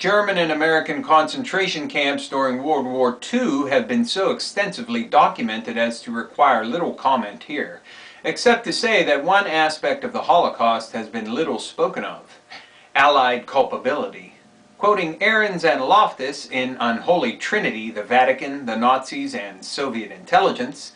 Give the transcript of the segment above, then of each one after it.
German and American concentration camps during World War II have been so extensively documented as to require little comment here, except to say that one aspect of the Holocaust has been little spoken of: Allied culpability. Quoting Ahrens and Loftus in Unholy Trinity, the Vatican, the Nazis, and Soviet intelligence,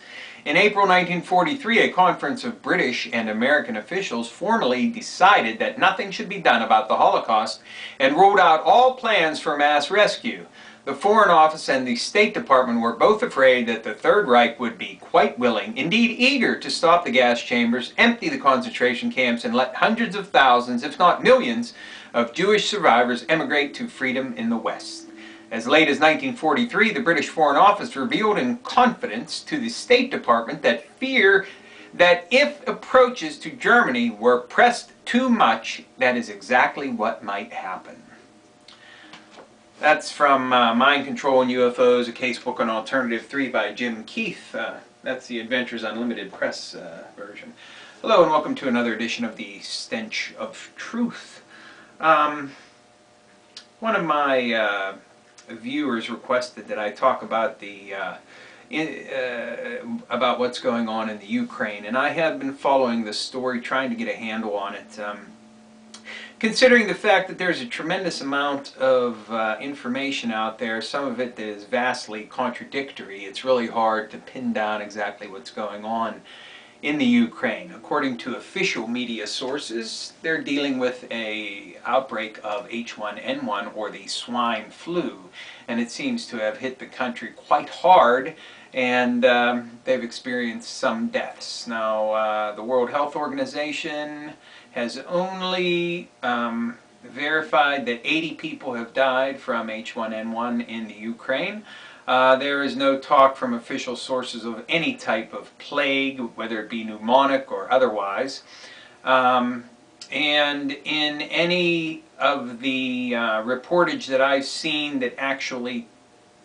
in April 1943, a conference of British and American officials formally decided that nothing should be done about the Holocaust and ruled out all plans for mass rescue. The Foreign Office and the State Department were both afraid that the Third Reich would be quite willing, indeed eager, to stop the gas chambers, empty the concentration camps, and let hundreds of thousands, if not millions, of Jewish survivors emigrate to freedom in the West. As late as 1943, the British Foreign Office revealed in confidence to the State Department that fear that if approaches to Germany were pressed too much, that is exactly what might happen. That's from Mind Control and UFOs, a casebook on Alternative 3 by Jim Keith. That's the Adventures Unlimited Press version. Hello and welcome to another edition of the Stench of Truth. One of my viewers requested that I talk about about what's going on in the Ukraine, and I have been following this story, trying to get a handle on it. Considering the fact that there's a tremendous amount of information out there, some of it is vastly contradictory, it's really hard to pin down exactly what's going on in the Ukraine. According to official media sources, they're dealing with an outbreak of H1N1, or the swine flu, and it seems to have hit the country quite hard, and they've experienced some deaths. Now, the World Health Organization has only verified that 80 people have died from H1N1 in the Ukraine. There is no talk from official sources of any type of plague, whether it be pneumonic or otherwise. And in any of the reportage that I've seen that actually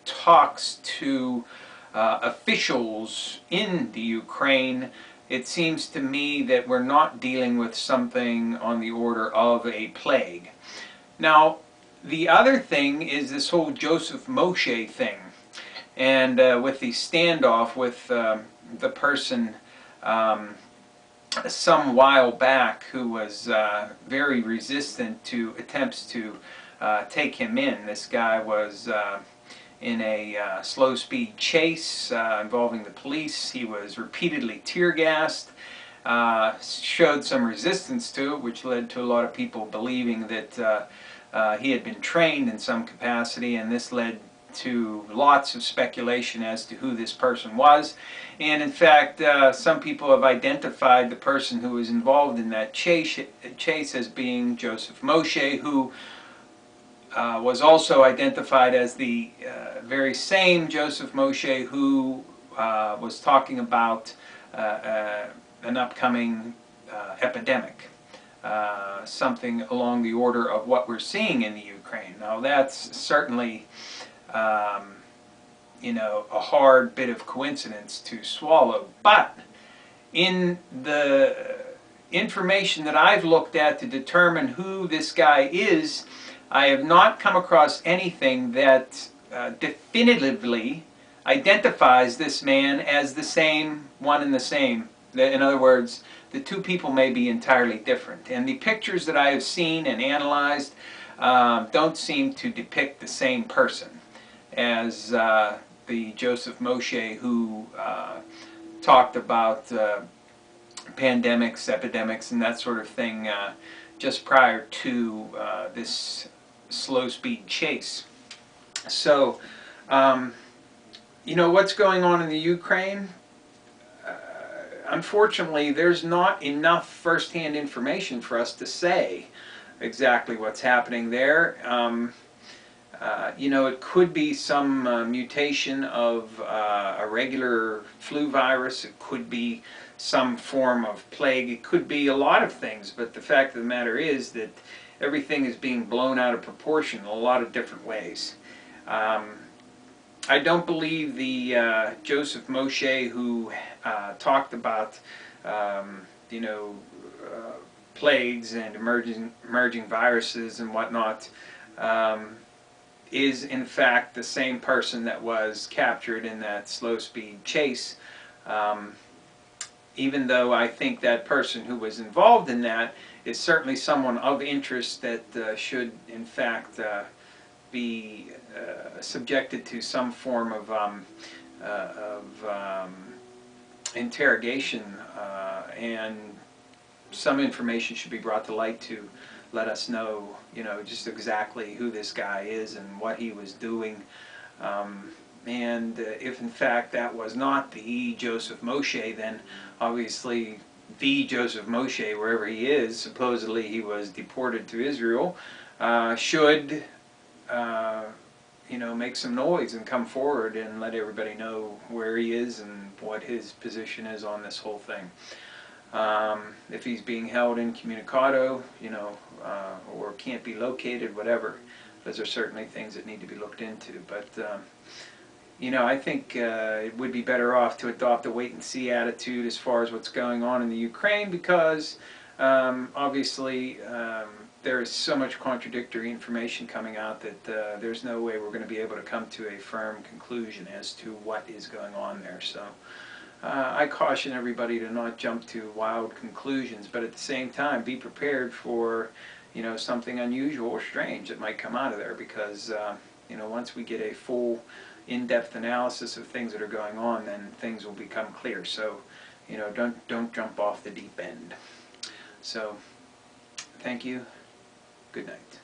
talks to officials in the Ukraine, it seems to me that we're not dealing with something on the order of a plague. Now, the other thing is this whole Joseph Moshe thing. And with the standoff with the person some while back who was very resistant to attempts to take him in. This guy was in a slow-speed chase involving the police. He was repeatedly tear-gassed, showed some resistance to it, which led to a lot of people believing that he had been trained in some capacity, and this led to lots of speculation as to who this person was. And in fact, some people have identified the person who was involved in that chase as being Joseph Moshe, who was also identified as the very same Joseph Moshe who was talking about an upcoming epidemic, something along the order of what we're seeing in the Ukraine. Now, that's certainly you know, a hard bit of coincidence to swallow, but in the information that I've looked at to determine who this guy is, I have not come across anything that definitively identifies this man as the same one and the same. In other words, the two people may be entirely different, and the pictures that I have seen and analyzed don't seem to depict the same person as the Joseph Moshe who talked about pandemics, epidemics, and that sort of thing just prior to this slow-speed chase. So, you know, what's going on in the Ukraine? Unfortunately, there's not enough first-hand information for us to say exactly what's happening there. You know, it could be some mutation of a regular flu virus. It could be some form of plague. It could be a lot of things. But the fact of the matter is that everything is being blown out of proportion in a lot of different ways. I don't believe the Joseph Moshe who talked about, you know, plagues and emerging viruses and whatnot. is in fact the same person that was captured in that slow-speed chase. Even though I think that person who was involved in that is certainly someone of interest that should in fact be subjected to some form of interrogation, and some information should be brought to light to let us know, just exactly who this guy is and what he was doing. And if in fact that was not the Joseph Moshe, then obviously the Joseph Moshe, wherever he is, supposedly he was deported to Israel, should make some noise and come forward and let everybody know where he is and what his position is on this whole thing. If he's being held incommunicado, or can't be located, whatever, those are certainly things that need to be looked into. But I think it would be better off to adopt a wait-and-see attitude as far as what's going on in the Ukraine, because obviously there is so much contradictory information coming out that there's no way we're going to be able to come to a firm conclusion as to what is going on there. So I caution everybody to not jump to wild conclusions, but at the same time be prepared for something unusual or strange that might come out of there, because once we get a full in-depth analysis of things that are going on, then things will become clear. So don't jump off the deep end. So thank you. Good night.